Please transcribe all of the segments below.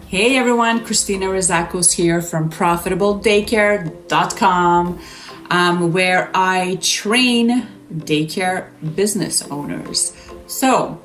Hey everyone, Christina Rizakos here from ProfitableDaycare.com, where I train daycare business owners. So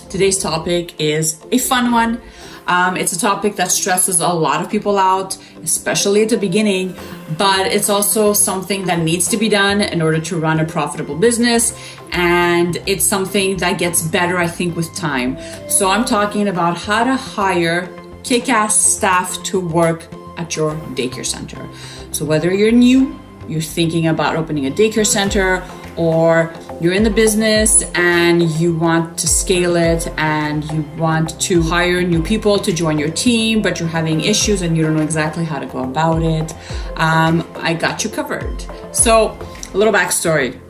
today's topic is a fun one. It's a topic that stresses a lot of people out, especially at the beginning, but it's also something that needs to be done in order to run a profitable business. And it's something that gets better, I think, with time. So I'm talking about how to hire kick-ass staff to work at your daycare center. So whether you're new, you're thinking about opening a daycare center, or you're in the business and you want to scale it and you want to hire new people to join your team, but you're having issues and you don't know exactly how to go about it, I got you covered. So a little backstory.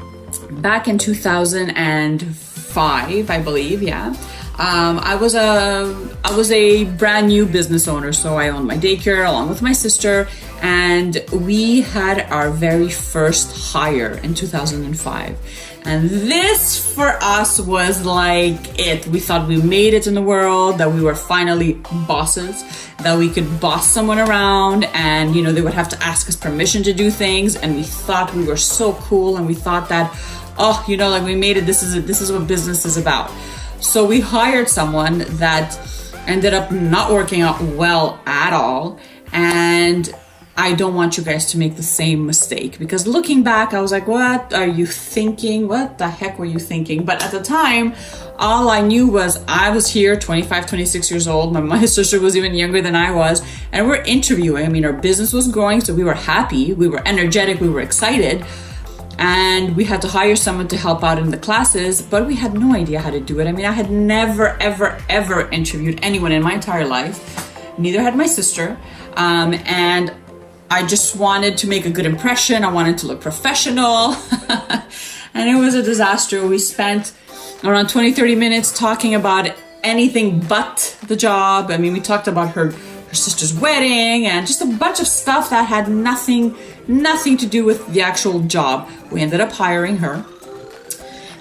Back in 2005, I believe, I was a brand new business owner. So I owned my daycare along with my sister, and we had our very first hire in 2005. And this for us was like it. We thought we made it in the world, that we were finally bosses, that we could boss someone around and, they would have to ask us permission to do things. And we thought we were so cool, and we thought that, we made it. This is what business is about. So we hired someone that ended up not working out well at all. And I don't want you guys to make the same mistake, because looking back, I was like, what are you thinking? What the heck were you thinking? But at the time, all I knew was I was here 25, 26 years old. My sister was even younger than I was. And we're interviewing. Our business was growing. So we were happy. We were energetic. We were excited. And we had to hire someone to help out in the classes, but we had no idea how to do it. I had never, ever interviewed anyone in my entire life. Neither had my sister. And I just wanted to make a good impression. I wanted to look professional. And it was a disaster. We spent around 20, 30 minutes talking about anything but the job. We talked about her sister's wedding and just a bunch of stuff that had nothing to do with the actual job. We ended up hiring her.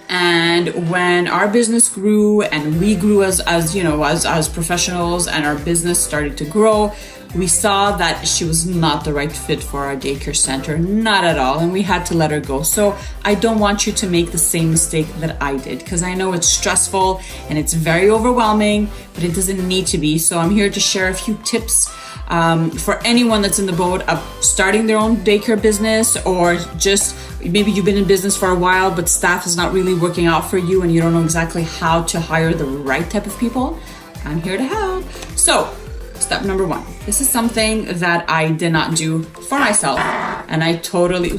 And when our business grew and we grew as professionals, and our business started to grow, we saw that she was not the right fit for our daycare center, not at all. And we had to let her go. So I don't want you to make the same mistake that I did, because I know it's stressful and it's very overwhelming, but it doesn't need to be. So I'm here to share a few tips for anyone that's in the boat of starting their own daycare business, or just maybe you've been in business for a while, but staff is not really working out for you and you don't know exactly how to hire the right type of people. I'm here to help. So step number one, this is something that I did not do for myself, and I totally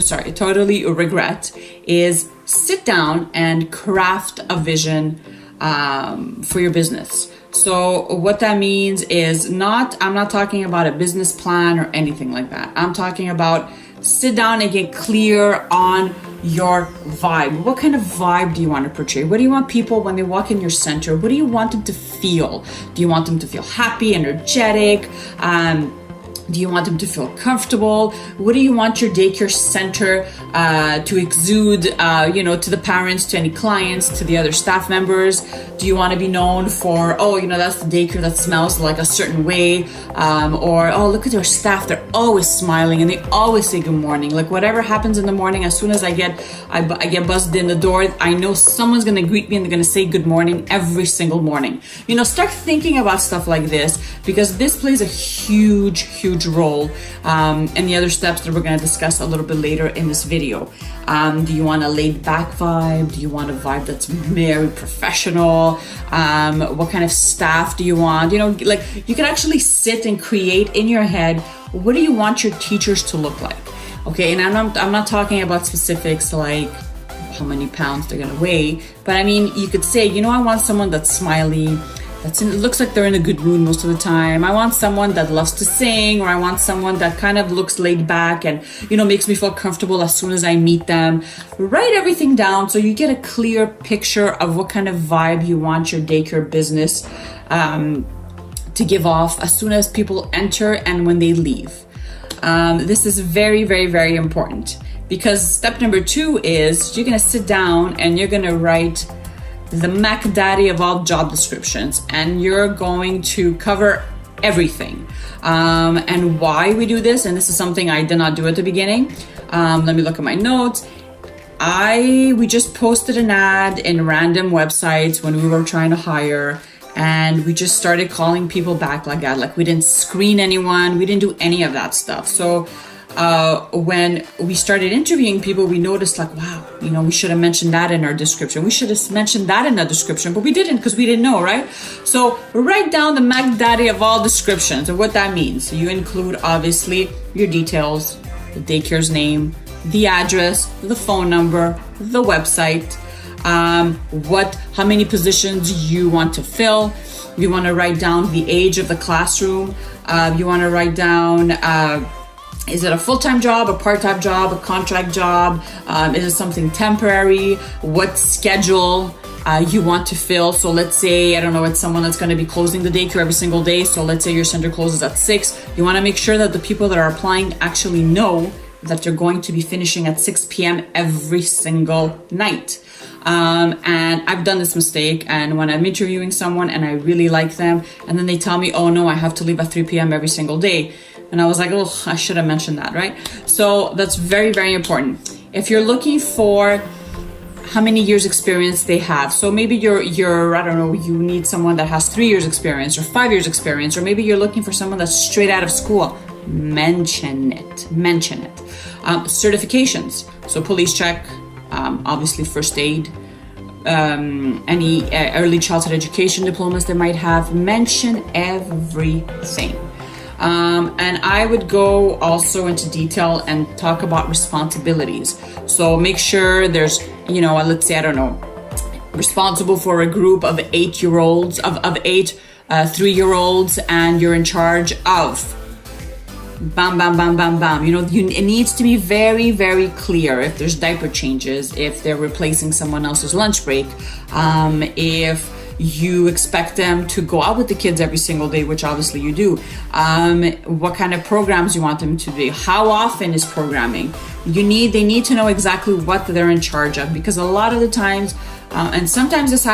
regret, is sit down and craft a vision for your business. So what that means is I'm not talking about a business plan or anything like that. I'm talking about sit down and get clear on your vibe. What kind of vibe do you want to portray? What do you want people when they walk in your center? What do you want them to feel? Do you want them to feel happy, energetic? Do you want them to feel comfortable? What do you want your daycare center to exude, to the parents, to any clients, to the other staff members? Do you want to be known for, that's the daycare that smells like a certain way? Or look at your staff, they're always smiling and they always say good morning. Like whatever happens in the morning, as soon as I get buzzed in the door, I know someone's going to greet me and they're going to say good morning every single morning. Start thinking about stuff like this, because this plays a huge role in the other steps that we're going to discuss a little bit later in this video. Do you want a laid back vibe? Do you want a vibe that's very professional? What kind of staff do you want? You can actually sit and create in your head, what do you want your teachers to look like? Okay, and I'm not talking about specifics like how many pounds they're going to weigh, but you could say, I want someone that's smiley, it looks like they're in a good mood most of the time. I want someone that loves to sing, or I want someone that kind of looks laid back and, makes me feel comfortable as soon as I meet them. Write everything down so you get a clear picture of what kind of vibe you want your daycare business to give off as soon as people enter and when they leave. This is very, very, very important, because step number 2 is you're going to sit down and you're going to write the Mac Daddy of all job descriptions, and you're going to cover everything. And why we do this, and this is something I did not do at the beginning. Let me look at my notes. We just posted an ad in random websites when we were trying to hire, and we just started calling people back like that. Like, we didn't screen anyone, we didn't do any of that stuff. So when we started interviewing people, we noticed like, wow, we should have mentioned that in our description. We should have mentioned that in the description, but we didn't because we didn't know, right? So write down the Mac Daddy of all descriptions and what that means. So you include obviously your details, the daycare's name, the address, the phone number, the website, how many positions you want to fill. You want to write down the age of the classroom. You want to write down, is it a full-time job, a part-time job, a contract job? Is it something temporary? What schedule you want to fill? So let's say, I don't know, it's someone that's going to be closing the daycare every single day. So let's say your center closes at 6. You want to make sure that the people that are applying actually know that they're going to be finishing at 6 p.m. every single night. And I've done this mistake. And when I'm interviewing someone and I really like them, and then they tell me, oh no, I have to leave at 3 p.m. every single day. And I was like, oh, I should have mentioned that, right? So that's very, very important. If you're looking for how many years experience they have. So maybe you're I don't know, you need someone that has 3 years experience or 5 years experience, or maybe you're looking for someone that's straight out of school. Mention it. Certifications. So police check, obviously first aid, any early childhood education diplomas they might have. Mention everything. And I would go also into detail and talk about responsibilities. So make sure there's, let's say, I don't know, responsible for a group of 8-year-olds, of 8 3-year-olds, and you're in charge of bam, bam, bam, bam, bam. It needs to be very, very clear if there's diaper changes, if they're replacing someone else's lunch break, if you expect them to go out with the kids every single day, which obviously you do. What kind of programs you want them to do? How often is programming? They need to know exactly what they're in charge of, because a lot of the times, and sometimes it's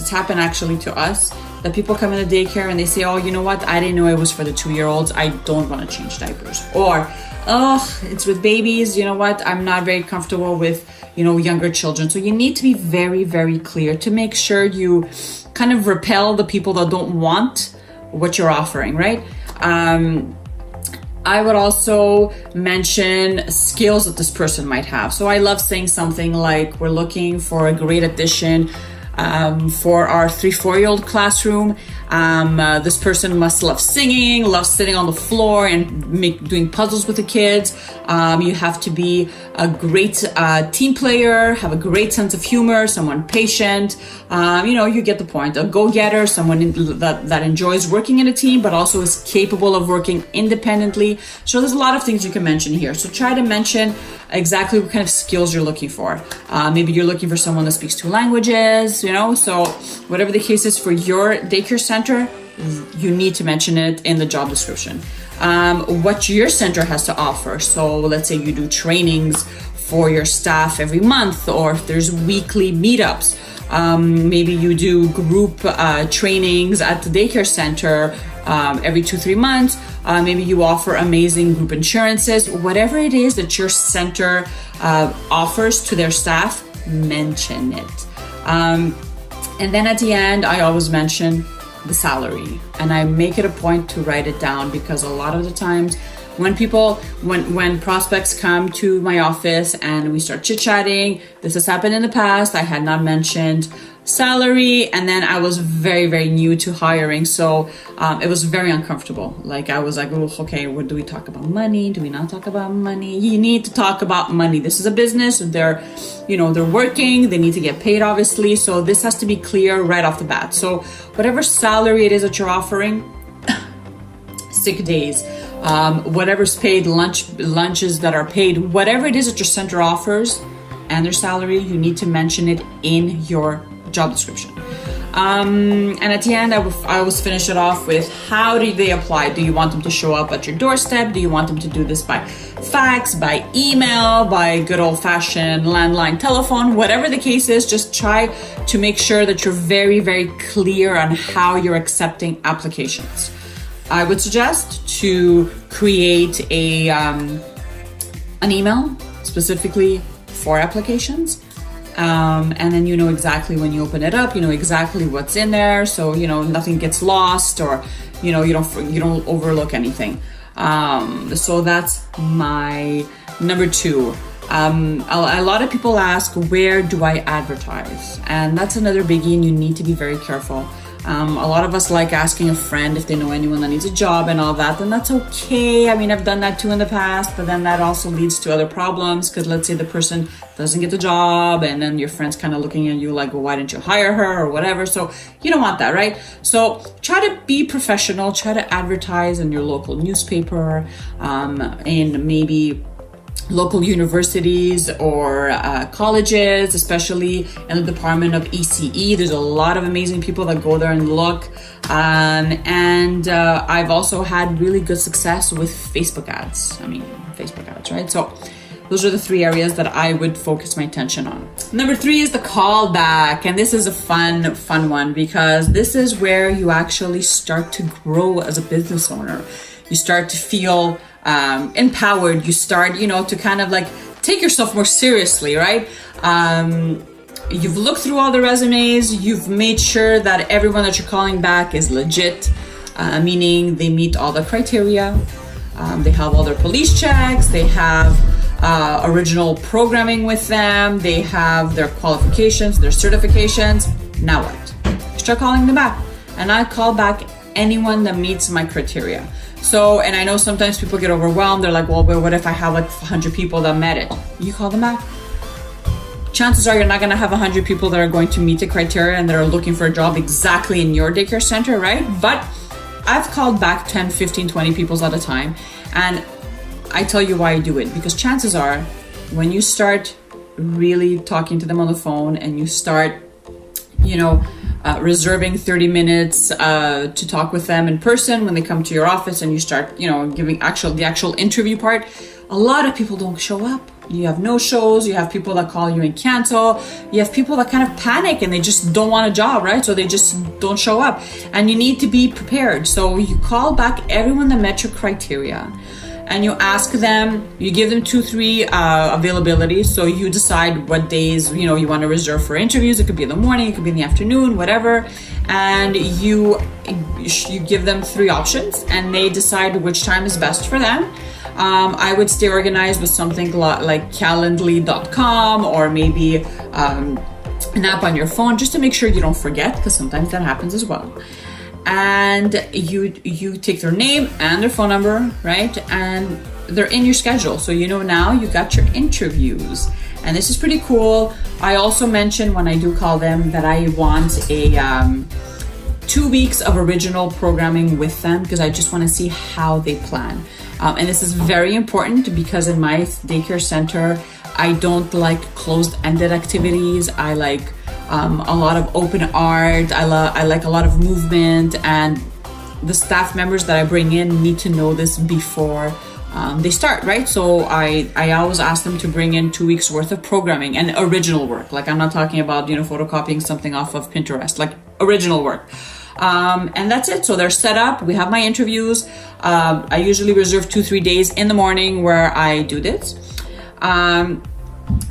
happened actually to us, that people come in the daycare and they say, oh, you know what? I didn't know it was for the 2-year-olds. I don't want to change diapers. Or, oh, it's with babies. You know what? I'm not very comfortable with, younger children. So you need to be very, very clear to make sure you kind of repel the people that don't want what you're offering, right? I would also mention skills that this person might have. So I love saying something like, we're looking for a great addition for our 3-4-year-old classroom. This person must love singing, love sitting on the floor and doing puzzles with the kids. You have to be a great team player, have a great sense of humor, someone patient. You get the point. A go-getter, someone that enjoys working in a team, but also is capable of working independently. So there's a lot of things you can mention here. So try to mention exactly what kind of skills you're looking for. Maybe you're looking for someone that speaks 2 languages, so whatever the case is for your daycare center, you need to mention it in the job description. What your center has to offer. So let's say you do trainings for your staff every month, or if there's weekly meetups. Maybe you do group trainings at the daycare center every 2-3 months. Maybe you offer amazing group insurances. Whatever it is that your center offers to their staff, mention it. And then at the end, I always mention the salary, and I make it a point to write it down, because a lot of the times when prospects come to my office and we start chit-chatting, this has happened in the past, I had not mentioned salary, and then I was very, very new to hiring, so it was very uncomfortable. Like, I was like, oh, okay, what do we talk about? Money? Do we not talk about money? You need to talk about money. This is a business. They're working. They need to get paid, obviously. So this has to be clear right off the bat. So whatever salary it is that you're offering, sick days, whatever's paid, lunches that are paid, whatever it is that your center offers and their salary, you need to mention it in your job description. And at the end, I always finish it off with, how do they apply? Do you want them to show up at your doorstep? Do you want them to do this by fax, by email, by good old-fashioned landline telephone? Whatever the case is, just try to make sure that you're very, very clear on how you're accepting applications. I would suggest to create an email specifically for applications. And then you know exactly when you open it up, you know exactly what's in there. So, you know, nothing gets lost, or, you know, you don't overlook anything. So that's my number 2. A lot of people ask, where do I advertise? And that's another biggie, and you need to be very careful. A lot of us like asking a friend if they know anyone that needs a job and all that, and that's okay. I mean, I've done that too in the past, but then that also leads to other problems, because let's say the person doesn't get the job, and then your friend's kind of looking at you like, well, why didn't you hire her or whatever? So you don't want that, right? So try to be professional, try to advertise in your local newspaper, in maybe local universities or colleges, especially in the department of ECE. There's a lot of amazing people that go there and look. And I've also had really good success with Facebook ads. Facebook ads, right? So those are the 3 areas that I would focus my attention on. Number 3 is the callback. And this is a fun one, because this is where you actually start to grow as a business owner. You start to feel empowered. You start, to kind of like take yourself more seriously, right? You've looked through all the resumes. You've made sure that everyone that you're calling back is legit, meaning they meet all the criteria. They have all their police checks. They have original programming with them. They have their qualifications, their certifications. Now what? Start calling them back. And I call back anyone that meets my criteria. So, and I know sometimes people get overwhelmed. They're like, well, but what if I have like 100 people that met it? You call them back. Chances are you're not going to have 100 people that are going to meet the criteria and that are looking for a job exactly in your daycare center, right? But I've called back 10, 15, 20 people at a time. And I tell you why I do it. Because chances are when you start really talking to them on the phone and you start, reserving 30 minutes to talk with them in person when they come to your office, and you start, giving the actual interview part, a lot of people don't show up. You have no-shows, you have people that call you and cancel, you have people that kind of panic and they just don't want a job, right? So they just don't show up, and you need to be prepared. So you call back everyone that met your criteria, and you ask them, you give them 2-3 availability. So you decide what days, you want to reserve for interviews. It could be in the morning, it could be in the afternoon, whatever. And you give them 3 options, and they decide which time is best for them. I would stay organized with something like calendly.com, or maybe an app on your phone, just to make sure you don't forget, because sometimes that happens as well. And you take their name and their phone number, right? And they're in your schedule. So now you got your interviews. And this is pretty cool. I also mention when I do call them that I want a 2 weeks of original programming with them, because I just want to see how they plan. And this is very important, because in my daycare center, I don't like closed-ended activities. I like a lot of open art. I like a lot of movement, and the staff members that I bring in need to know this before they start, right? So I always ask them to bring in 2 weeks worth of programming and original work. Like, I'm not talking about, photocopying something off of Pinterest, like original work. And that's it. So they're set up. We have my interviews. I usually reserve 2-3 days in the morning where I do this.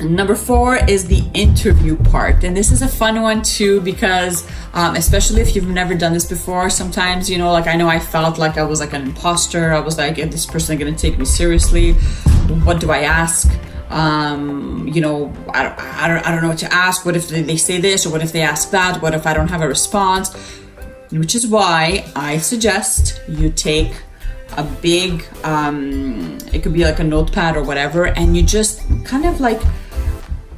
Number 4 is the interview part. And this is a fun one too, because especially if you've never done this before, sometimes, I know I felt like I was like an imposter. I was like, is this person going to take me seriously? What do I ask? I don't know what to ask. What if they say this, or what if they ask that? What if I don't have a response? Which is why I suggest you take a big, it could be like a notepad or whatever, and you just kind of like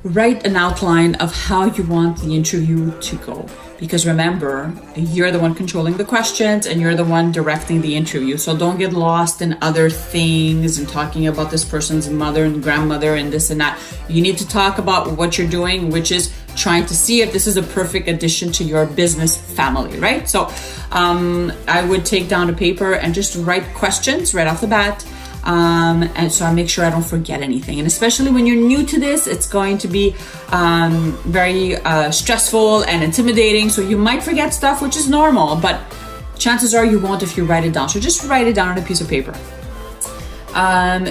write an outline of how you want the interview to go. Because remember, you're the one controlling the questions and you're the one directing the interview. So don't get lost in other things and talking about this person's mother and grandmother and this and that. You need to talk about what you're doing, which is trying to see if this is a perfect addition to your business family, right? So I would take down a paper and just write questions right off the bat. And so I make sure I don't forget anything. And especially when you're new to this, it's going to be very stressful and intimidating. So you might forget stuff, which is normal, but chances are you won't if you write it down. So just write it down on a piece of paper.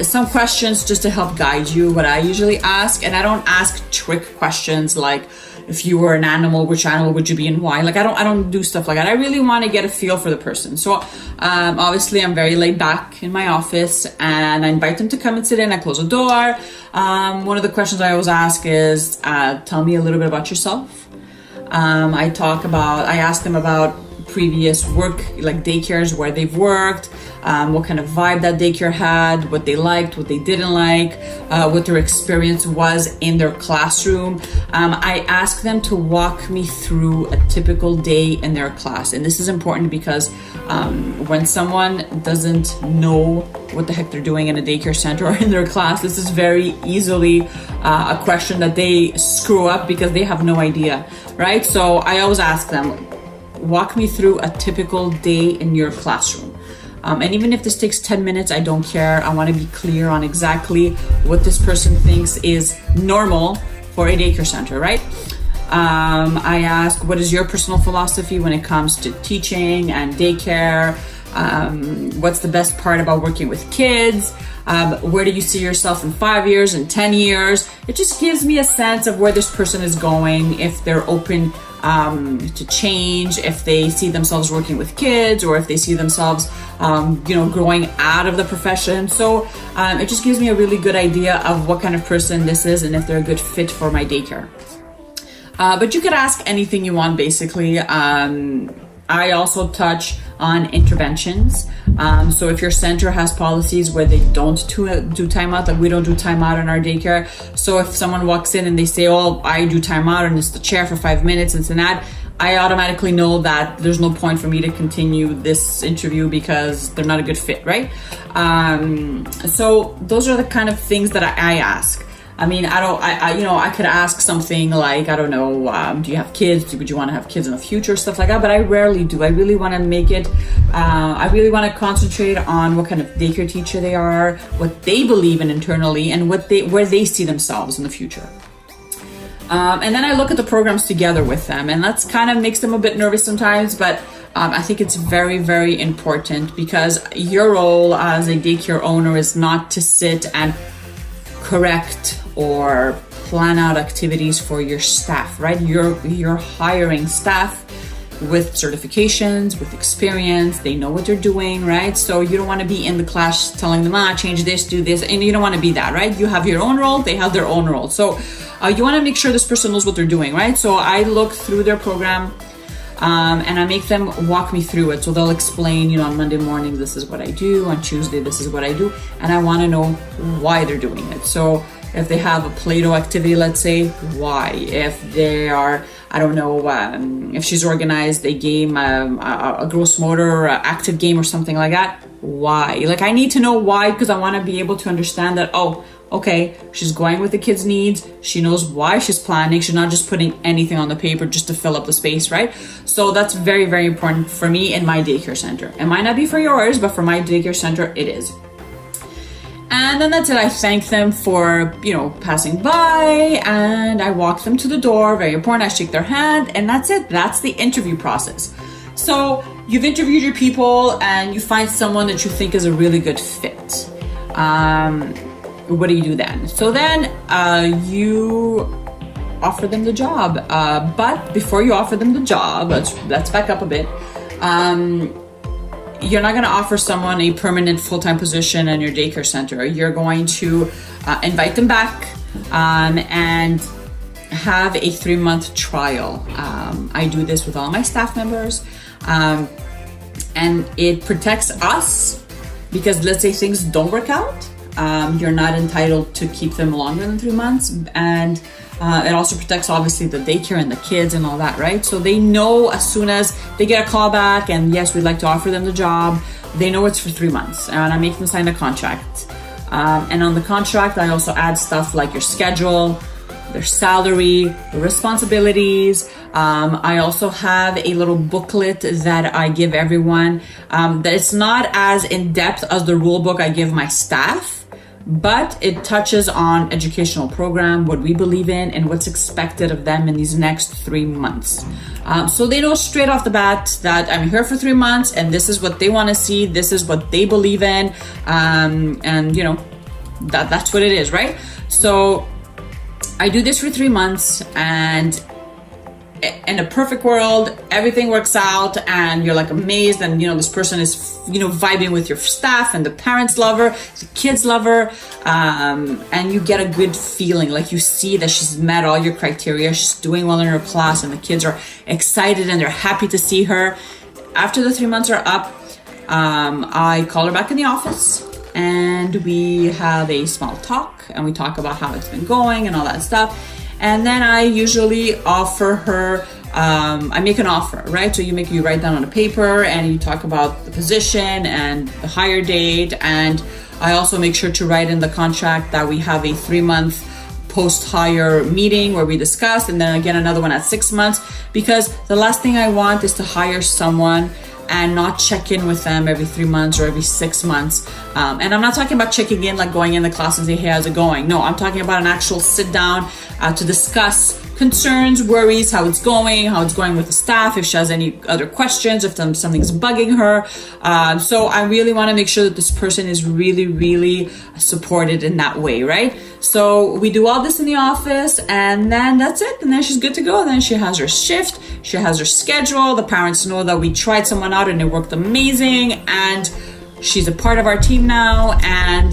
Some questions just to help guide you, what I usually ask, and I don't ask trick questions like, if you were an animal, which animal would you be and why? Like, I don't do stuff like that. I really want to get a feel for the person. So obviously I'm very laid back in my office, and I invite them to come and sit in. I close the door. One of the questions I always ask is, tell me a little bit about yourself. I ask them about previous work, like daycares, where they've worked, what kind of vibe that daycare had, what they liked, what they didn't like, what their experience was in their classroom. I ask them to walk me through a typical day in their class. And this is important because when someone doesn't know what the heck they're doing in a daycare center or in their class, this is very easily a question that they screw up because they have no idea, right? So I always ask them, walk me through a typical day in your classroom. And even if this takes 10 minutes, I don't care. I want to be clear on exactly what this person thinks is normal for a daycare center, right? I ask, what is your personal philosophy when it comes to teaching and daycare? What's the best part about working with kids? Where do you see yourself in 5 years and 10 years? It just gives me a sense of where this person is going, if they're open to change, if they see themselves working with kids, or if they see themselves, growing out of the profession. So it just gives me a really good idea of what kind of person this is and if they're a good fit for my daycare. But you could ask anything you want, basically. I also touch on interventions. So if your center has policies where they don't do timeout, like we don't do timeout in our daycare. So if someone walks in and they say, oh, I do timeout and it's the chair for 5 minutes and it's an ad, I automatically know that there's no point for me to continue this interview because they're not a good fit, right? So those are the kind of things that I ask. I mean, I could ask something like, I don't know, do you have kids? Would you want to have kids in the future? Stuff like that, but I rarely do. I really want to make it, I really want to concentrate on what kind of daycare teacher they are, what they believe in internally, and where they see themselves in the future. And then I look at the programs together with them, and that's kind of makes them a bit nervous sometimes, but I think it's very, very important because your role as a daycare owner is not to sit and correct or plan out activities for your staff, right? You're hiring staff with certifications, with experience. They know what they're doing, right? So you don't want to be in the class telling them, change this, do this, and you don't want to be that, right? You have your own role, they have their own role. So you want to make sure this person knows what they're doing, right? So I look through their program and I make them walk me through it. So they'll explain, on Monday morning, this is what I do. On Tuesday, this is what I do. And I want to know why they're doing it. So if they have a Play-Doh activity, let's say, why? If they are, I don't know, if she's organized a game, a gross motor or active game or something like that, why? Like, I need to know why, because I want to be able to understand that, oh, okay, she's going with the kids' needs. She knows why she's planning. She's not just putting anything on the paper just to fill up the space, right? So that's very, very important for me in my daycare center. It might not be for yours, but for my daycare center, it is. And then that's it. I thank them for, passing by, and I walk them to the door. Very important. I shake their hand, and that's it. That's the interview process. So you've interviewed your people and you find someone that you think is a really good fit. What do you do then? So then you offer them the job. But before you offer them the job, let's back up a bit. You're not going to offer someone a permanent full-time position in your daycare center. You're going to invite them back and have a 3-month trial. I do this with all my staff members, and it protects us because let's say things don't work out. You're not entitled to keep them longer than 3 months, and it also protects obviously the daycare and the kids and all that, right? So they know as soon as they get a call back and yes, we'd like to offer them the job, they know it's for 3 months, and I make them sign a contract. And on the contract, I also add stuff like your schedule, their salary, responsibilities. I also have a little booklet that I give everyone that it's not as in depth as the rule book I give my staff. but it touches on educational program, what we believe in, and what's expected of them in these next 3 months. So they know straight off the bat that I'm here for 3 months, and this is what they want to see, this is what they believe in, and you know, that's what it is, right? So I do this for 3 months, and in a perfect world, everything works out and you're like amazed, and you know, this person is, you know, vibing with your staff, and the parents love her, the kids love her, and you get a good feeling, like you see that she's met all your criteria, she's doing well in her class, and the kids are excited and they're happy to see her. After the 3 months are up, I call her back in the office, and we have a small talk, and we talk about how it's been going and all that stuff. And then I usually offer her, I make an offer, right? So you write down on a paper, and you talk about the position and the hire date. And I also make sure to write in the contract that we have a 3-month post-hire meeting where we discuss, and then again another one at 6 months, because the last thing I want is to hire someone and not check in with them every 3 months or every 6 months. And I'm not talking about checking in, like going in the class and say, hey, how's it going? No, I'm talking about an actual sit down to discuss concerns, worries, how it's going with the staff, if she has any other questions, if something's bugging her. So I really want to make sure that this person is really, really supported in that way, right? So we do all this in the office, and then that's it. And then she's good to go. Then she has her shift, she has her schedule. The parents know that we tried someone out and it worked amazing, and she's a part of our team now, and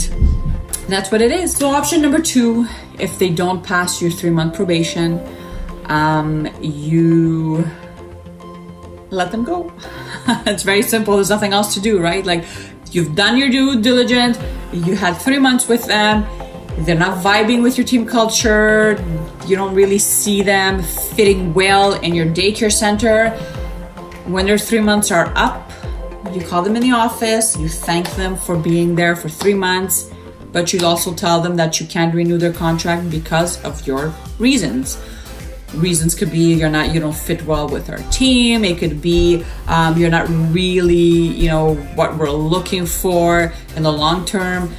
that's what it is. So option number 2, if they don't pass your 3-month probation, you let them go. It's very simple. There's nothing else to do, right? Like, you've done your due diligence, you had 3 months with them, they're not vibing with your team culture, you don't really see them fitting well in your daycare center. When their 3 months are up, you call them in the office, you thank them for being there for 3 months, but you also tell them that you can't renew their contract because of your reasons. Reasons could be you don't fit well with our team. It could be you're not really, you know, what we're looking for in the long term.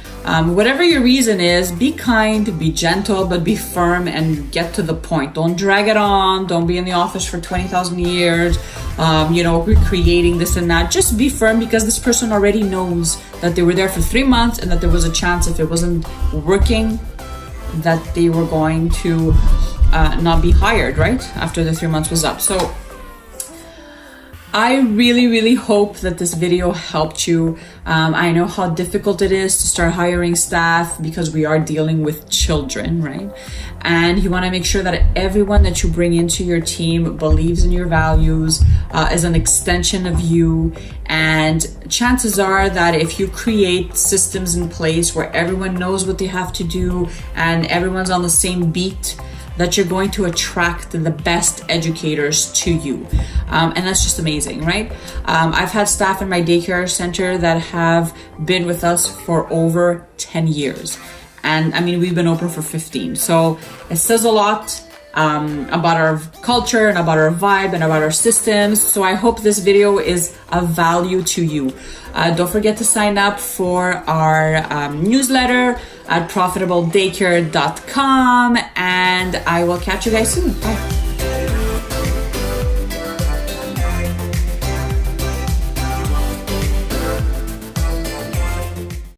Whatever your reason is, be kind, be gentle, but be firm and get to the point. Don't drag it on. Don't be in the office for 20,000 years, you know, recreating this and that. Just be firm, because this person already knows that they were there for 3 months, and that there was a chance, if it wasn't working, that they were going to not be hired, right? After the 3 months was up. So I really, really hope that this video helped you. I know how difficult it is to start hiring staff, because we are dealing with children, right? And you want to make sure that everyone that you bring into your team believes in your values, is an extension of you. And chances are that if you create systems in place where everyone knows what they have to do and everyone's on the same beat, that you're going to attract the best educators to you. And that's just amazing, right? I've had staff in my daycare center that have been with us for over 10 years. And I mean, we've been open for 15. So it says a lot about our culture and about our vibe and about our systems. So I hope this video is of value to you. Don't forget to sign up for our newsletter at profitabledaycare.com, and I will catch you guys soon. Bye.